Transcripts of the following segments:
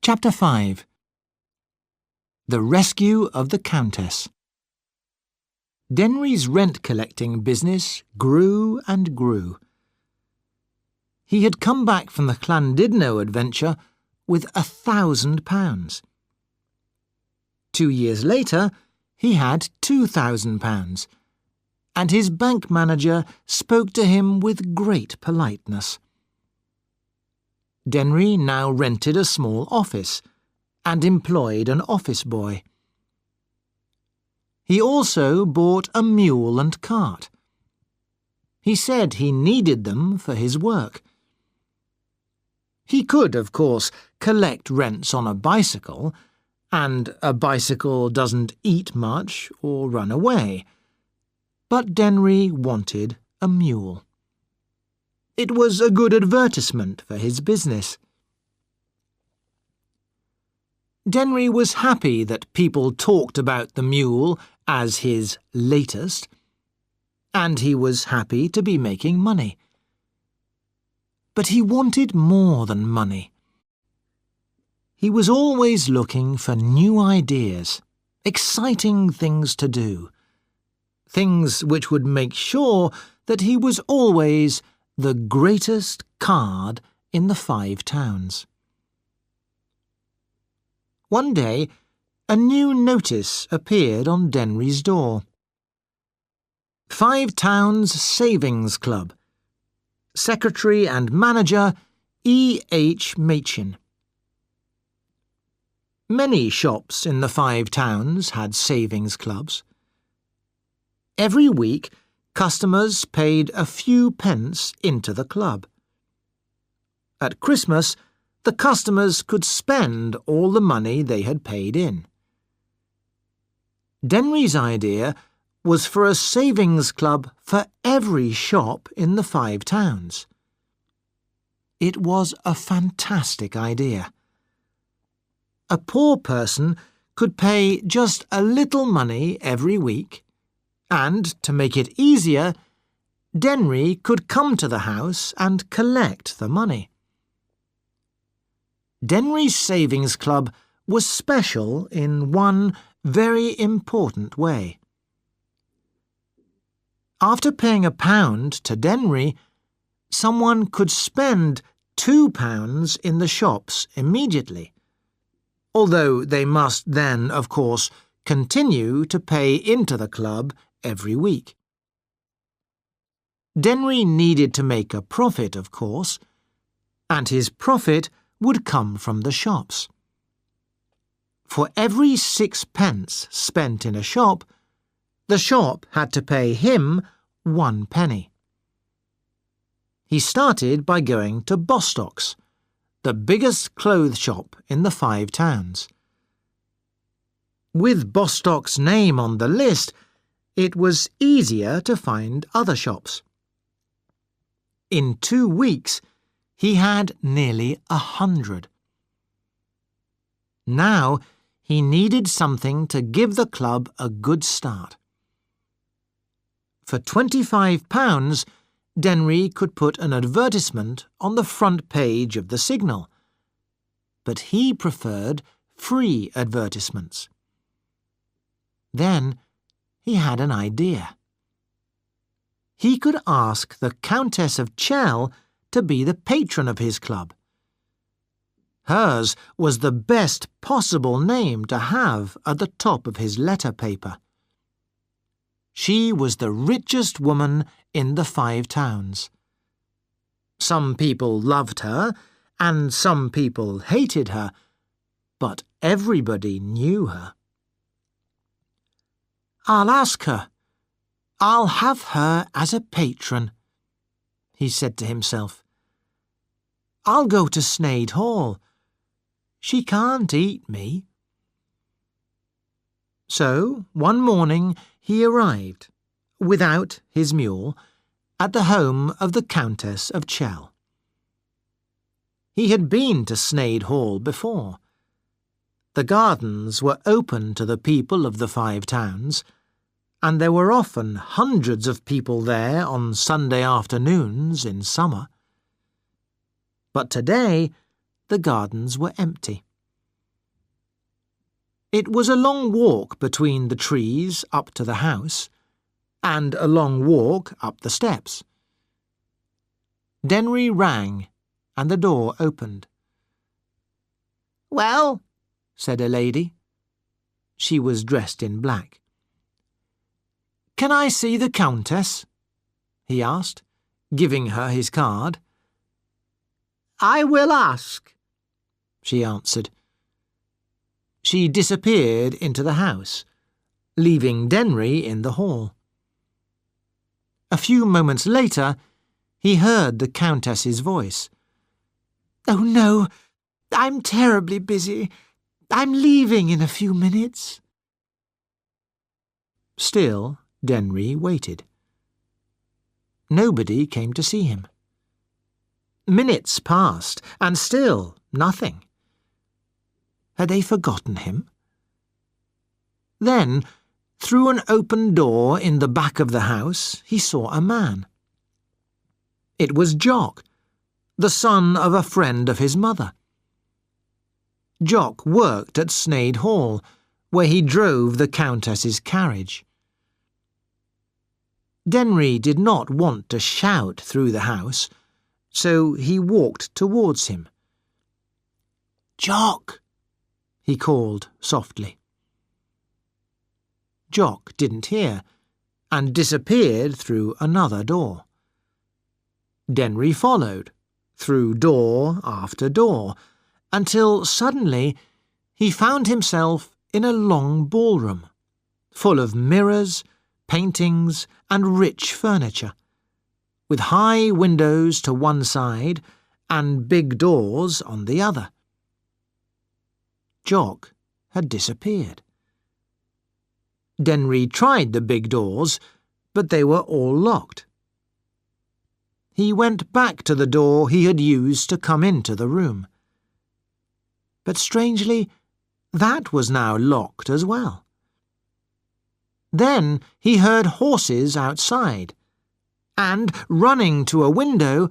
Chapter 5. The Rescue of the Countess. Denry's rent-collecting business grew and grew. He had come back from the Llandudno adventure with £1,000. 2 years later, he had £2,000, and his bank manager spoke to him with great politeness. Denry now rented a small office and employed an office boy. He also bought a mule and cart. He said he needed them for his work. He could, of course, collect rents on a bicycle, and a bicycle doesn't eat much or run away. But Denry wanted a mule. It was a good advertisement for his business. Denry was happy that people talked about the mule as his latest, and he was happy to be making money. But he wanted more than money. He was always looking for new ideas, exciting things to do, things which would make sure that he was always the greatest card in the 5 towns. One day, a new notice appeared on Denry's door. 5 Towns Savings Club. Secretary and Manager E. H. Machin. Many shops in the 5 towns had savings clubs. Every week, customers paid a few pence into the club. At Christmas, the customers could spend all the money they had paid in. Denry's idea was for a savings club for every shop in the 5 towns. It was a fantastic idea. A poor person could pay just a little money every week, and, to make it easier, Denry could come to the house and collect the money. Denry's Savings Club was special in one very important way. After paying £1 to Denry, someone could spend £2 in the shops immediately, although they must then, of course, continue to pay into the club every week. Denry needed to make a profit, of course, and his profit would come from the shops. For every 6 pence spent in a shop, the shop had to pay him 1 penny. He started by going to Bostock's, the biggest clothes shop in the 5 towns. With Bostock's name on the list, it was easier to find other shops. In 2 weeks, he had nearly 100. Now, he needed something to give the club a good start. For £25, Denry could put an advertisement on the front page of the Signal, but he preferred free advertisements. Then he had an idea. He could ask the Countess of Chell to be the patron of his club. Hers was the best possible name to have at the top of his letter paper. She was the richest woman in the 5 towns. Some people loved her, and some people hated her, but everybody knew her. "I'll ask her. I'll have her as a patron," he said to himself. "I'll go to Sneyd Hall. She can't eat me." So, one morning he arrived, without his mule, at the home of the Countess of Chell. He had been to Sneyd Hall before. The gardens were open to the people of the 5 towns, and there were often hundreds of people there on Sunday afternoons in summer. But today the gardens were empty. It was a long walk between the trees up to the house, and a long walk up the steps. Denry rang, and the door opened. "Well," said a lady. She was dressed in black. "Can I see the Countess?" he asked, giving her his card. "I will ask," she answered. She disappeared into the house, leaving Denry in the hall. A few moments later, he heard the Countess's voice. "Oh, no, I'm terribly busy. I'm leaving in a few minutes." Still, Denry waited. Nobody came to see him. Minutes passed, and still nothing. Had they forgotten him? Then, through an open door in the back of the house, he saw a man. It was Jock, the son of a friend of his mother. Jock worked at Sneyd Hall, where he drove the Countess's carriage. Denry did not want to shout through the house, so he walked towards him. "Jock!" he called softly. Jock didn't hear, and disappeared through another door. Denry followed, through door after door, until suddenly he found himself in a long ballroom, full of mirrors, paintings, and rich furniture, with high windows to one side and big doors on the other. Jock had disappeared. Denry tried the big doors, but they were all locked. He went back to the door he had used to come into the room. But strangely, that was now locked as well. Then he heard horses outside, and, running to a window,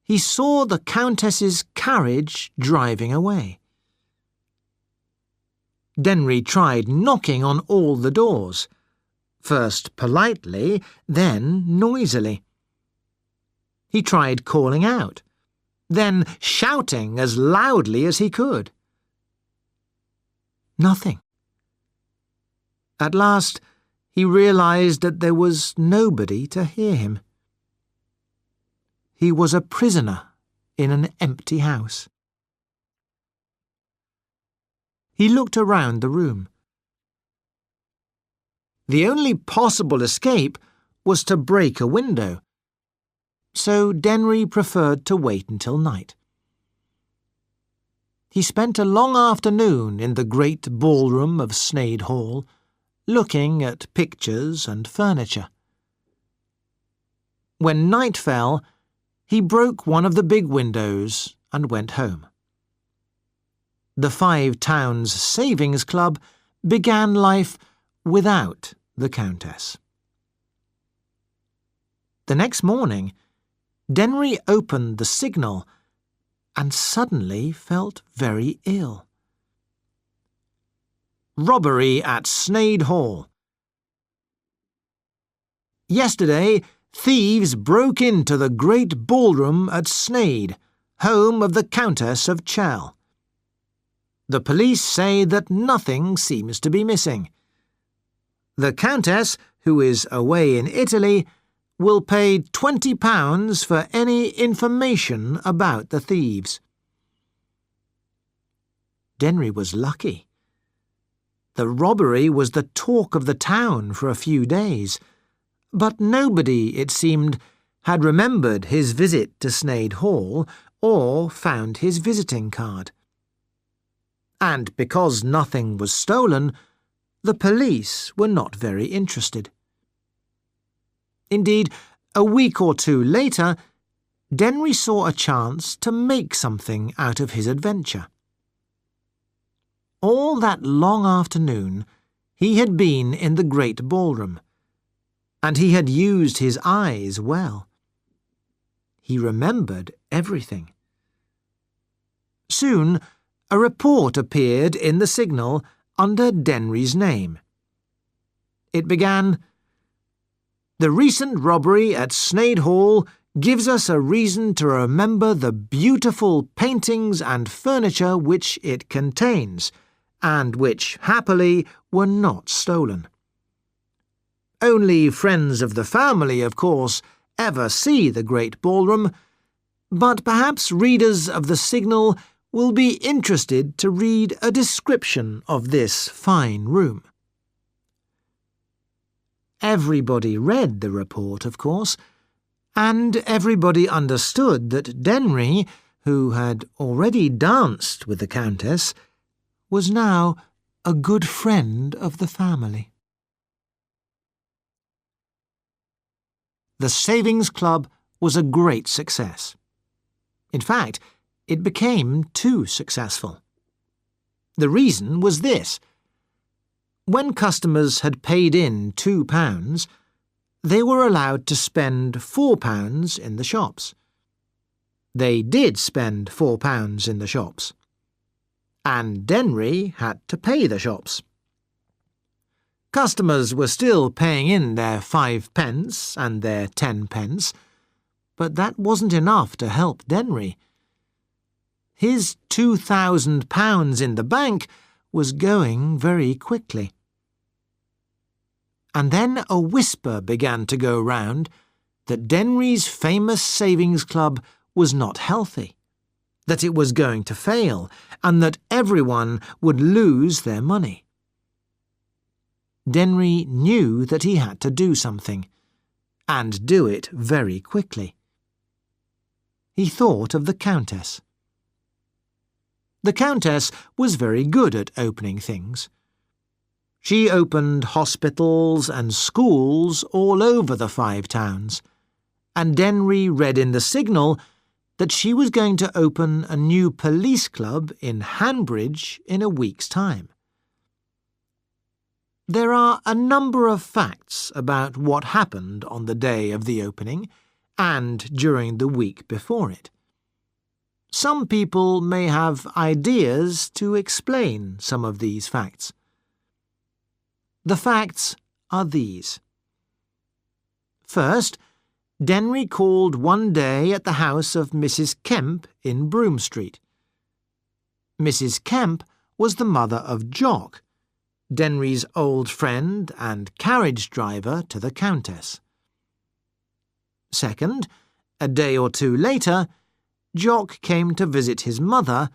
he saw the Countess's carriage driving away. Denry tried knocking on all the doors, first politely, then noisily. He tried calling out, then shouting as loudly as he could. Nothing. At last, he realized that there was nobody to hear him. He was a prisoner in an empty house. He looked around the room. The only possible escape was to break a window, so Denry preferred to wait until night. He spent a long afternoon in the great ballroom of Sneyd Hall, looking at pictures and furniture. When night fell, he broke one of the big windows and went home. The Five Towns Savings Club began life without the Countess. The next morning, Denry opened the Signal and suddenly felt very ill. Robbery at Sneyd Hall. Yesterday, thieves broke into the great ballroom at Sneyd, home of the Countess of Chell. The police say that nothing seems to be missing. The Countess, who is away in Italy, will pay £20 for any information about the thieves. Denry was lucky. The robbery was the talk of the town for a few days, but nobody, it seemed, had remembered his visit to Sneyd Hall or found his visiting card. And because nothing was stolen, the police were not very interested. Indeed, a week or two later, Denry saw a chance to make something out of his adventure. All that long afternoon, he had been in the great ballroom, and he had used his eyes well. He remembered everything. Soon, a report appeared in the Signal under Denry's name. It began, "The recent robbery at Sneyd Hall gives us a reason to remember the beautiful paintings and furniture which it contains, and which, happily, were not stolen. Only friends of the family, of course, ever see the great ballroom, but perhaps readers of the Signal will be interested to read a description of this fine room." Everybody read the report, of course, and everybody understood that Denry, who had already danced with the Countess, was now a good friend of the family. The Savings Club was a great success. In fact, it became too successful. The reason was this. When customers had paid in £2, they were allowed to spend £4 in the shops. They did spend £4 in the shops. And Denry had to pay the shops. Customers were still paying in their 5p and their 10p, but that wasn't enough to help Denry. His £2,000 in the bank was going very quickly. And then a whisper began to go round that Denry's famous savings club was not healthy, that it was going to fail, and that everyone would lose their money. Denry knew that he had to do something, and do it very quickly. He thought of the Countess. The Countess was very good at opening things. She opened hospitals and schools all over the Five Towns, and Denry read in the Signal that she was going to open a new police club in Hanbridge in a week's time. There are a number of facts about what happened on the day of the opening and during the week before it. Some people may have ideas to explain some of these facts. The facts are these. First, Denry called one day at the house of Mrs. Kemp in Broome Street. Mrs. Kemp was the mother of Jock, Denry's old friend and carriage driver to the Countess. Second, a day or two later, Jock came to visit his mother,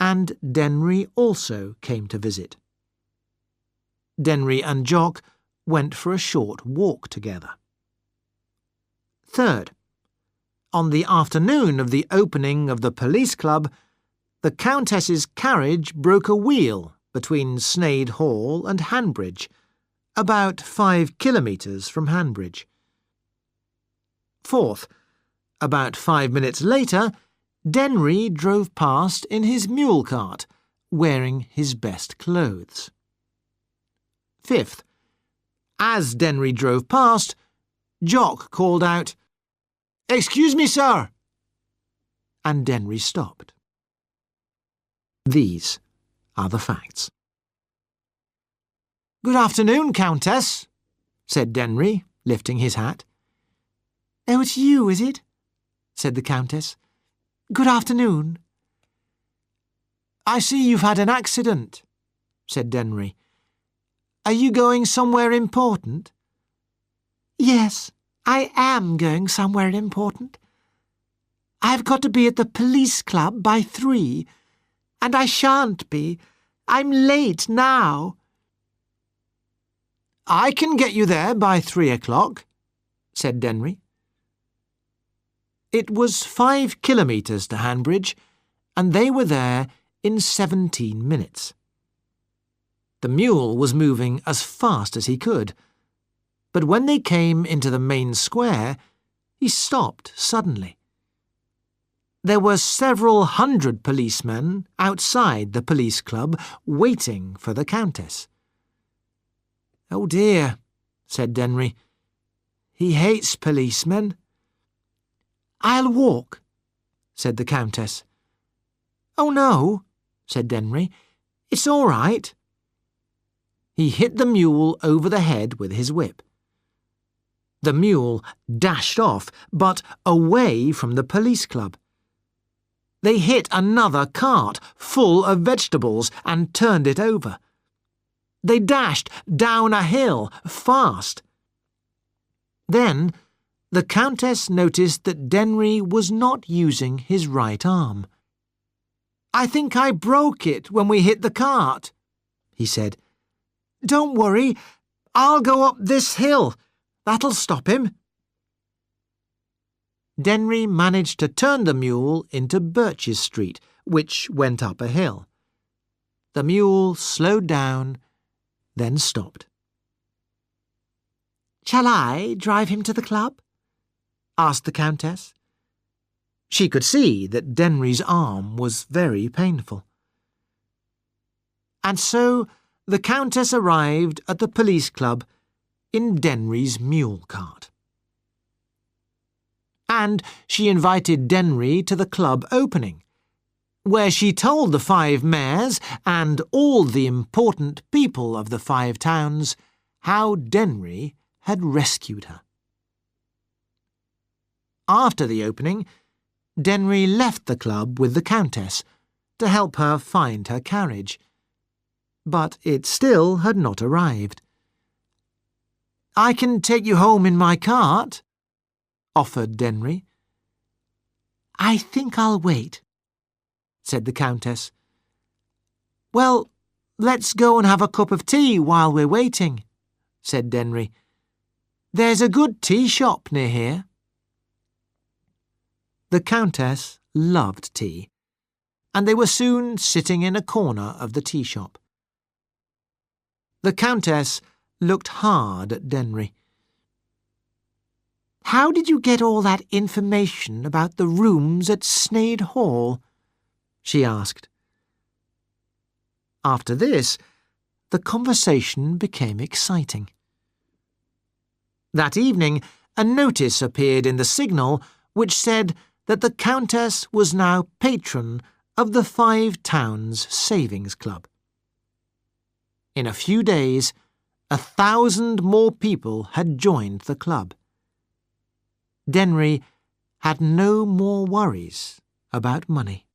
and Denry also came to visit. Denry and Jock went for a short walk together. Third, on the afternoon of the opening of the police club, the Countess's carriage broke a wheel between Sneyd Hall and Hanbridge, about 5 kilometres from Hanbridge. Fourth, about 5 minutes later, Denry drove past in his mule cart, wearing his best clothes. Fifth, as Denry drove past, Jock called out, "Excuse me, sir," and Denry stopped. These are the facts. "Good afternoon, Countess," said Denry, lifting his hat. "Oh, it's you, is it?" said the Countess. "Good afternoon." "I see you've had an accident," said Denry. "Are you going somewhere important?" "Yes, I am going somewhere important. I've got to be at the police club by 3, and I shan't be. I'm late now." "I can get you there by 3 o'clock," said Denry. It was 5 kilometres to Hanbridge, and they were there in 17 minutes. The mule was moving as fast as he could, but when they came into the main square, he stopped suddenly. There were several hundred policemen outside the police club waiting for the Countess. "Oh dear," said Denry. "He hates policemen." "I'll walk," said the Countess. "Oh no," said Denry. "It's all right." He hit the mule over the head with his whip. The mule dashed off, but away from the police club. They hit another cart full of vegetables and turned it over. They dashed down a hill fast. Then the Countess noticed that Denry was not using his right arm. "I think I broke it when we hit the cart," he said. "Don't worry, I'll go up this hill. That'll stop him." Denry managed to turn the mule into Birches Street, which went up a hill. The mule slowed down, then stopped. "Shall I drive him to the club?" asked the Countess. She could see that Denry's arm was very painful. And so the Countess arrived at the police club in Denry's mule cart. And she invited Denry to the club opening, where she told the 5 mayors and all the important people of the 5 towns how Denry had rescued her. After the opening, Denry left the club with the Countess to help her find her carriage, but it still had not arrived. "I can take you home in my cart," offered Denry. "I think I'll wait," said the Countess. "Well, let's go and have a cup of tea while we're waiting," said Denry. "There's a good tea shop near here." The Countess loved tea, and they were soon sitting in a corner of the tea shop. The Countess looked hard at Denry. "How did you get all that information about the rooms at Sneyd Hall?" she asked. After this, the conversation became exciting. That evening, a notice appeared in the Signal which said that the Countess was now patron of the 5 Towns Savings Club. In a few days, 1,000 more people had joined the club. Denry had no more worries about money.